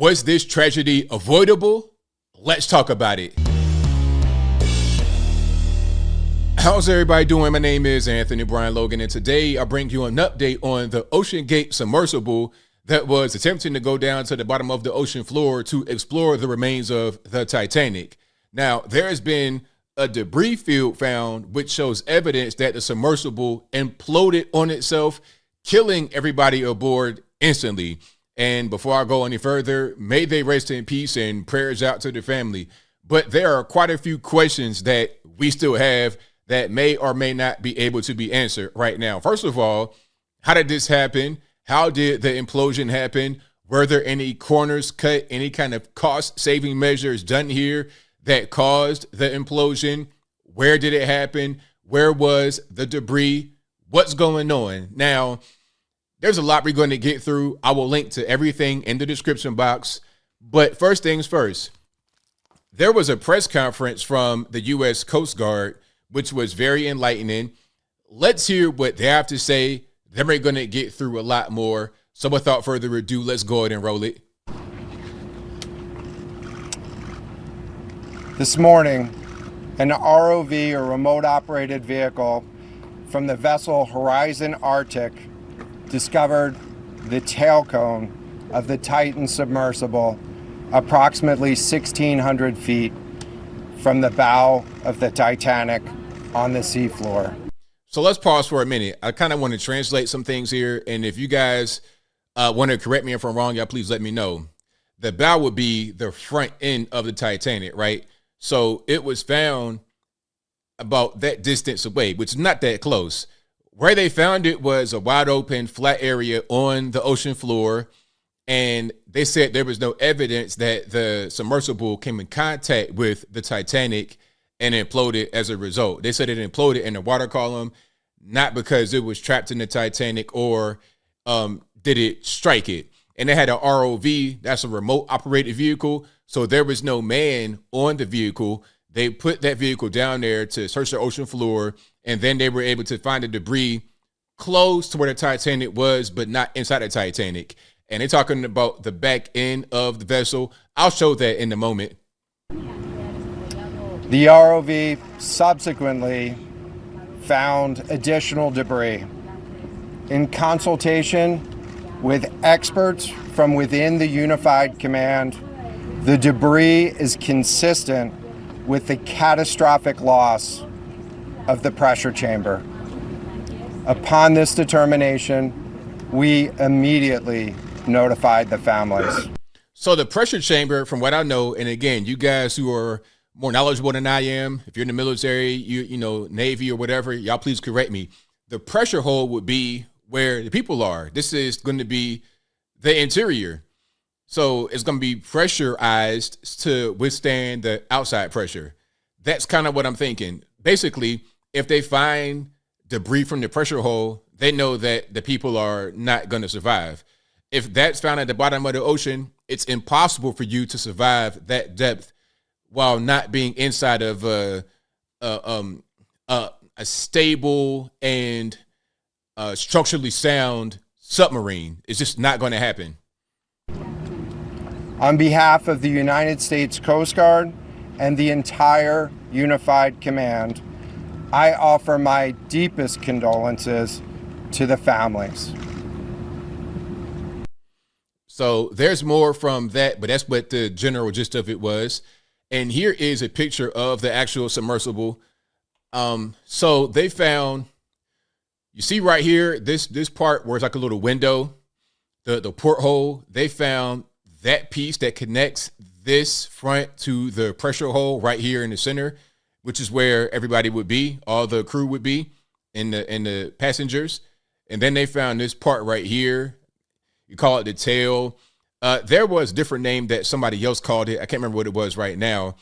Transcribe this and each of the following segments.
Was this tragedy avoidable? Let's talk about it. How's everybody doing? My name is Anthony Brian Logan, and today I bring you an update on the Ocean Gate submersible that was attempting to go down to the bottom of the ocean floor to explore the remains of the Titanic. Now, there has been a debris field found which shows evidence that the submersible imploded on itself, killing everybody aboard instantly. And before I go any further, may they rest in peace and prayers out to the family. But there are quite a few questions that we still have that may or may not be able to be answered right now. First of all, how did this happen? How did the implosion happen? Were there any corners cut, any kind of cost-saving measures done here that caused the implosion? Where did it happen? Where was the debris? What's going on? Now, there's a lot we're going to get through. I will link to everything in the description box. But first things first, there was a press conference from the U.S. Coast Guard, which was very enlightening. Let's hear what they have to say. Then we're going to get through a lot more. So without further ado, let's go ahead and roll it. This morning, an ROV, or remote operated vehicle, from the vessel Horizon Arctic discovered the tail cone of the Titan submersible approximately 1,600 feet from the bow of the Titanic on the seafloor. So let's pause for a minute. I kind of want to translate some things here. And if you guys want to correct me if I'm wrong, y'all please let me know. The bow would be the front end of the Titanic, right? So it was found about that distance away, which is not that close. Where they found it was a wide open, flat area on the ocean floor. And they said there was no evidence that the submersible came in contact with the Titanic and imploded as a result. They said it imploded in the water column, not because it was trapped in the Titanic or did it strike it. And they had an ROV, that's a remote operated vehicle. So there was no man on the vehicle. They put that vehicle down there to search the ocean floor, and then they were able to find the debris close to where the Titanic was, but not inside the Titanic. And they're talking about the back end of the vessel. I'll show that in a moment. The ROV subsequently found additional debris. In consultation with experts from within the Unified Command, the debris is consistent with the catastrophic loss of the pressure chamber. Upon this determination, we immediately notified the families. So the pressure chamber, from what I know, and again, you guys who are more knowledgeable than I am, if you're in the military, you know, Navy or whatever, y'all please correct me. The pressure hole would be where the people are. This is going to be the interior. So it's going to be pressurized to withstand the outside pressure. That's kind of what I'm thinking. Basically, if they find debris from the pressure hole, they know that the people are not going to survive. If that's found at the bottom of the ocean, it's impossible for you to survive that depth while not being inside of a stable and structurally sound submarine. It's just not going to happen. On behalf of the United States Coast Guard and the entire Unified Command, I offer my deepest condolences to the families. So there's more from that, but that's what the general gist of it was. And here is a picture of the actual submersible. So they found, you see right here, this part where it's like a little window, the porthole, they found that piece that connects this front to the pressure hole right here in the center, which is where everybody would be, all the crew would be, and the passengers. And then they found this part right here. You call it the tail. There was a different name that somebody else called it. I can't remember what it was right now.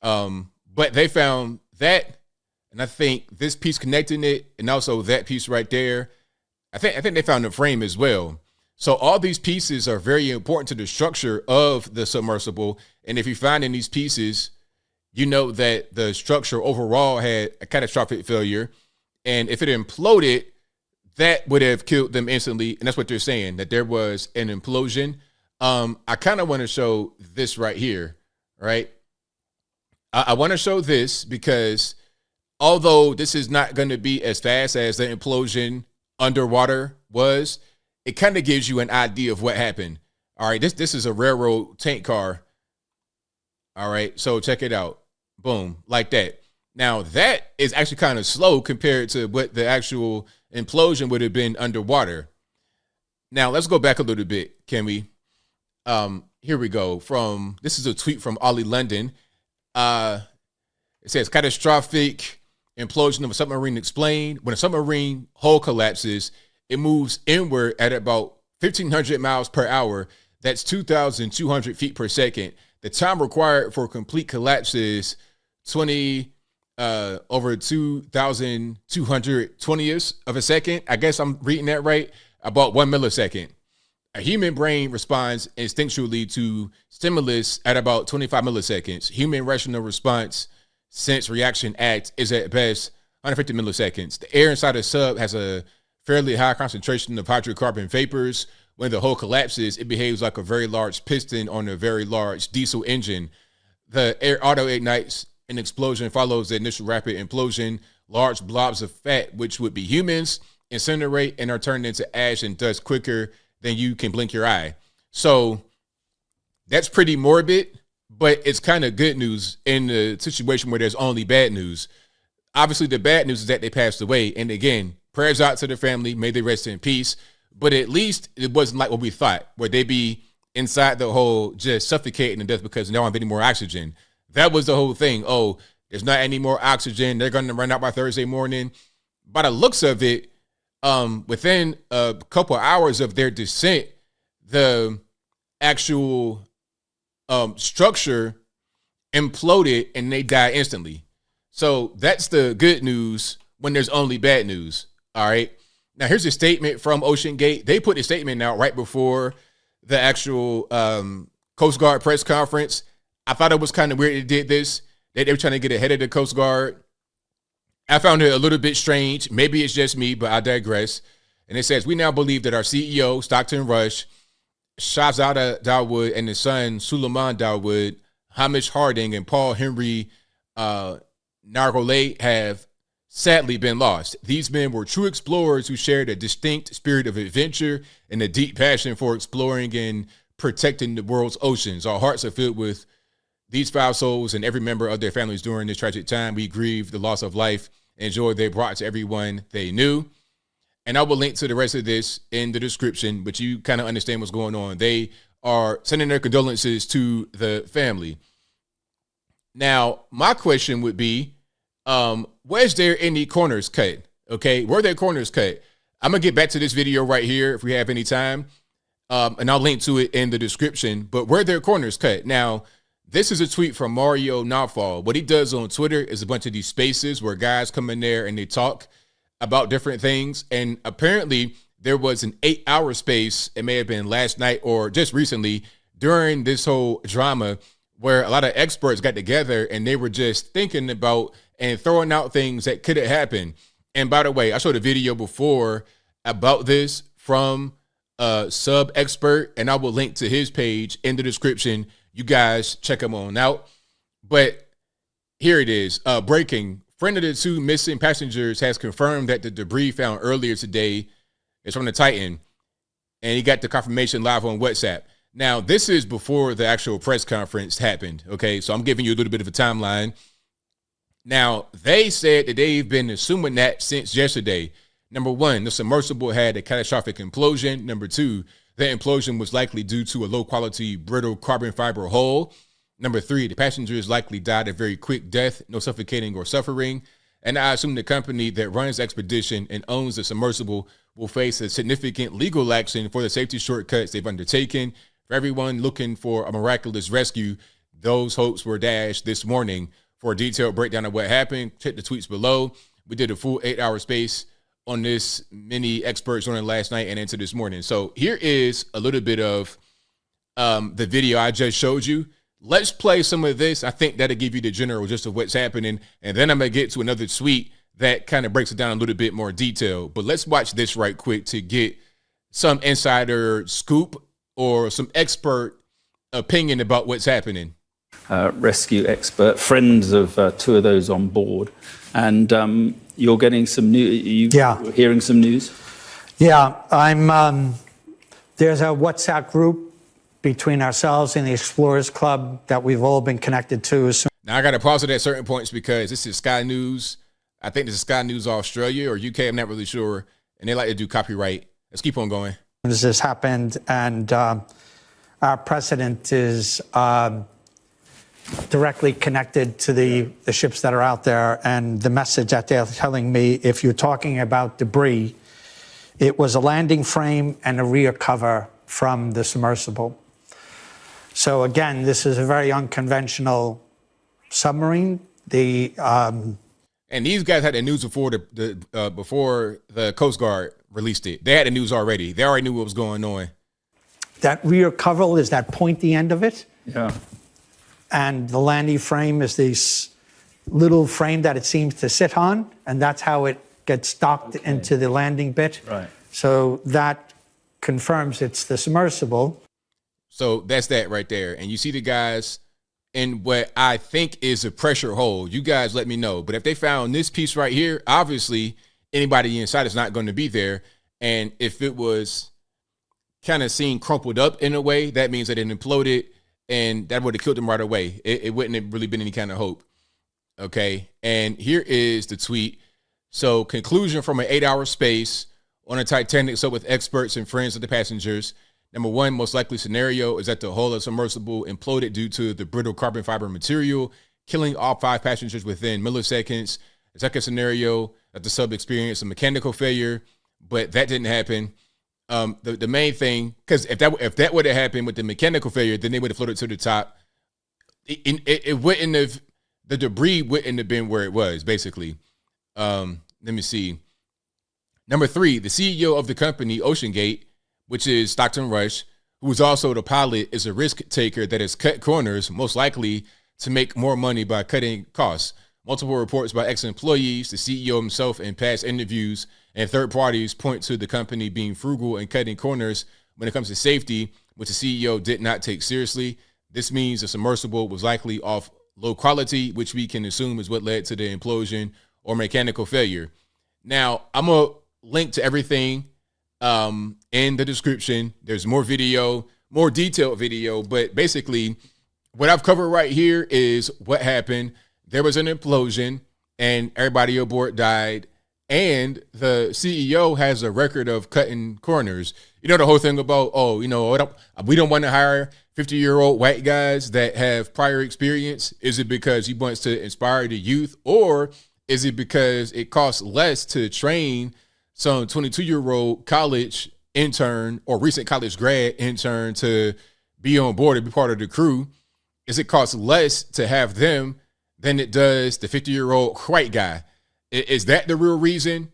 But they found that, and I think this piece connecting it, and also that piece right there. I think they found the frame as well. So all these pieces are very important to the structure of the submersible. And if you find in these pieces, you know that the structure overall had a catastrophic failure. And if it imploded, that would have killed them instantly. And that's what they're saying, that there was an implosion. I kind of want to show this right here, right? I want to show this because although this is not going to be as fast as the implosion underwater was, it kind of gives you an idea of what happened. All right, this is a railroad tank car. All right, so check it out. Boom, like that. Now, that is actually kind of slow compared to what the actual implosion would have been underwater. Now, let's go back a little bit, can we? Here we go. This is a tweet from Ollie London. It says, catastrophic implosion of a submarine explained. When a submarine hull collapses, it moves inward at about 1,500 miles per hour. That's 2,200 feet per second. The time required for complete collapse is 20 over 2,220th of a second. I guess I'm reading that right. About 1 millisecond. A human brain responds instinctually to stimulus at about 25 milliseconds. Human rational response sense reaction act is at best 150 milliseconds. The air inside a sub has a fairly high concentration of hydrocarbon vapors. When the hull collapses, it behaves like a very large piston on a very large diesel engine. The air auto ignites. An explosion follows the initial rapid implosion. Large blobs of fat, which would be humans, incinerate and are turned into ash and dust quicker than you can blink your eye. So that's pretty morbid, but it's kind of good news in the situation where there's only bad news. Obviously, the bad news is that they passed away. And again, prayers out to the family. May they rest in peace. But at least it wasn't like what we thought, where they be inside the hole just suffocating to death because they don't have any more oxygen. That was the whole thing. Oh, there's not any more oxygen. They're going to run out by Thursday morning. By the looks of it, within a couple hours of their descent, the actual structure imploded and they died instantly. So that's the good news when there's only bad news. All right. Now, here's a statement from Ocean Gate. They put a statement out right before the actual Coast Guard press conference. I thought it was kind of weird they did this. They were trying to get ahead of the Coast Guard. I found it a little bit strange. Maybe it's just me, but I digress. And it says, we now believe that our CEO, Stockton Rush, Shahzada Dawood, and his son, Suleiman Dawood, Hamish Harding, and Paul Henry Nargolay have sadly been lost. These men were true explorers who shared a distinct spirit of adventure and a deep passion for exploring and protecting the world's oceans. Our hearts are filled with these 5 souls and every member of their families during this tragic time. We grieve the loss of life and joy they brought to everyone they knew. And I will link to the rest of this in the description, but you kind of understand what's going on. They are sending their condolences to the family. Now, my question would be, was there any corners cut? Okay, were there corners cut? I'm going to get back to this video right here if we have any time, and I'll link to it in the description. But were there corners cut? Now, this is a tweet from Mario Nafal. What he does on Twitter is a bunch of these spaces where guys come in there and they talk about different things. And apparently there was an 8-hour space, it may have been last night or just recently, during this whole drama where a lot of experts got together and they were just thinking about and throwing out things that could have happened. And by the way, I showed a video before about this from a sub expert, and I will link to his page in the description. You guys check him on out. But here it is. Breaking. Friend of the 2 missing passengers has confirmed that the debris found earlier today is from the Titan. And he got the confirmation live on WhatsApp. Now, this is before the actual press conference happened. Okay, so I'm giving you a little bit of a timeline. Now, they said that they've been assuming that since yesterday. Number 1, the submersible had a catastrophic implosion. Number 2, the implosion was likely due to a low-quality, brittle carbon fiber hull. Number 3, the passengers likely died a very quick death, no suffocating or suffering. And I assume the company that runs the expedition and owns the submersible will face a significant legal action for the safety shortcuts they've undertaken. For everyone looking for a miraculous rescue, those hopes were dashed this morning. For a detailed breakdown of what happened, check the tweets below. We did a full 8-hour space on this, many experts on it last night and into this morning. So here is a little bit of the video I just showed you. Let's play some of this. I think that'll give you the general gist of what's happening. And then I'm going to get to another tweet that kind of breaks it down a little bit more detail. But let's watch this right quick to get some insider scoop or some expert opinion about what's happening? Rescue expert, friends of two of those on board, and you're getting some news. Hearing some news. Yeah, I'm. There's a WhatsApp group between ourselves and the Explorers Club that we've all been connected to. Now I got to pause it at certain points because this is Sky News. I think this is Sky News Australia or UK. I'm not really sure, and they like to do copyright. Let's keep on going. As this happened, and our president is directly connected to the ships that are out there, and the message that they're telling me, if you're talking about debris, it was a landing frame and a rear cover from the submersible. So again, this is a very unconventional submarine. And these guys had the news before before the Coast Guard released it. They had the news already. They already knew what was going on. That rear cover is that pointy end of it. Yeah. And the landing frame is this little frame that it seems to sit on, and that's how it gets docked into the landing bit. Right. So that confirms it's the submersible. So that's that right there. And you see the guys in what I think is a pressure hole. You guys let me know. But if they found this piece right here, obviously anybody inside is not going to be there. And if it was kind of seen crumpled up in a way, that means that it imploded. And that would have killed him right away. It wouldn't have really been any kind of hope. Okay. And here is the tweet. So, conclusion from an 8-hour space on a Titanic. So, with experts and friends of the passengers, number one, most likely scenario is that the hull of submersible imploded due to the brittle carbon fiber material, killing all 5 passengers within milliseconds. The second scenario, that the sub experienced a mechanical failure, but that didn't happen. The main thing, because if that would have happened with the mechanical failure, then they would have floated to the top. It wouldn't have, the debris wouldn't have been where it was, basically. Let me see. Number 3, the CEO of the company, OceanGate, which is Stockton Rush, who is also the pilot, is a risk taker that has cut corners, most likely to make more money by cutting costs. Multiple reports by ex-employees, the CEO himself, in past interviews, and third parties point to the company being frugal and cutting corners when it comes to safety, which the CEO did not take seriously. This means the submersible was likely off low quality, which we can assume is what led to the implosion or mechanical failure. Now, I'm going to link to everything in the description. There's more video, more detailed video, but basically what I've covered right here is what happened. There was an implosion and everybody aboard died. And the CEO has a record of cutting corners. You know, the whole thing about, we don't want to hire 50-year-old white guys that have prior experience. Is it because he wants to inspire the youth, or is it because it costs less to train some 22-year-old college intern or recent college grad intern to be on board and be part of the crew? Is it cost less to have them than it does the 50-year-old white guy? Is that the real reason?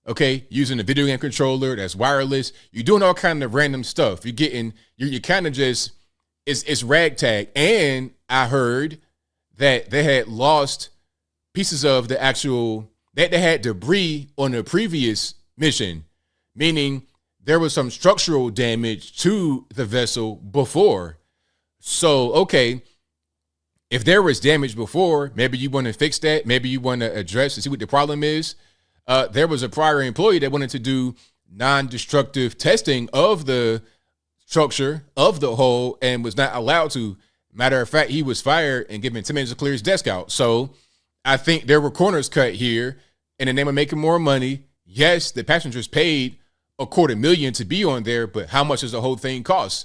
Okay, using a video game controller that's wireless, you're doing all kind of random stuff. You're kind of just, it's ragtag. And I heard that they had lost pieces of the actual, that they had debris on the previous mission, meaning there was some structural damage to the vessel before. So, okay, if there was damage before, maybe you want to fix that. Maybe you want to address and see what the problem is. There was a prior employee that wanted to do non-destructive testing of the structure of the hull and was not allowed to. Matter of fact, he was fired and given 10 minutes to clear his desk out. So I think there were corners cut here in the name of making more money. Yes, the passengers paid $250,000 to be on there, but how much does the whole thing cost?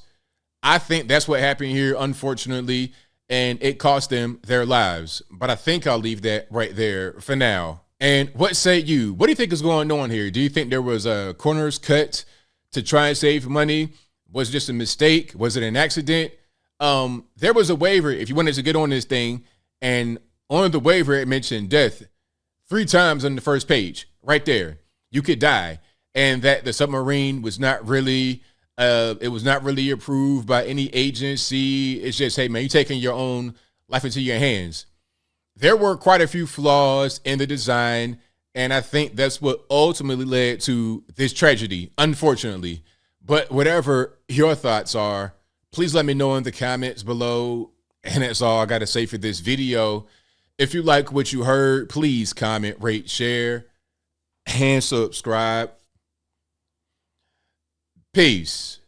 I think that's what happened here, unfortunately, and it cost them their lives. But I think I'll leave that right there for now. And what say you? What do you think is going on here? Do you think there was a corners cut to try and save money? Was it just a mistake? Was it an accident? There was a waiver if you wanted to get on this thing, and on the waiver it mentioned death 3 times on the first page right there. You could die, and that the submarine was not really it was not really approved by any agency. It's just, hey man, you're taking your own life into your hands. There were quite a few flaws in the design, and I think that's what ultimately led to this tragedy, unfortunately. But whatever your thoughts are, please let me know in the comments below. And that's all I got to say for this video. If you like what you heard, please comment, rate, share, and subscribe. Peace.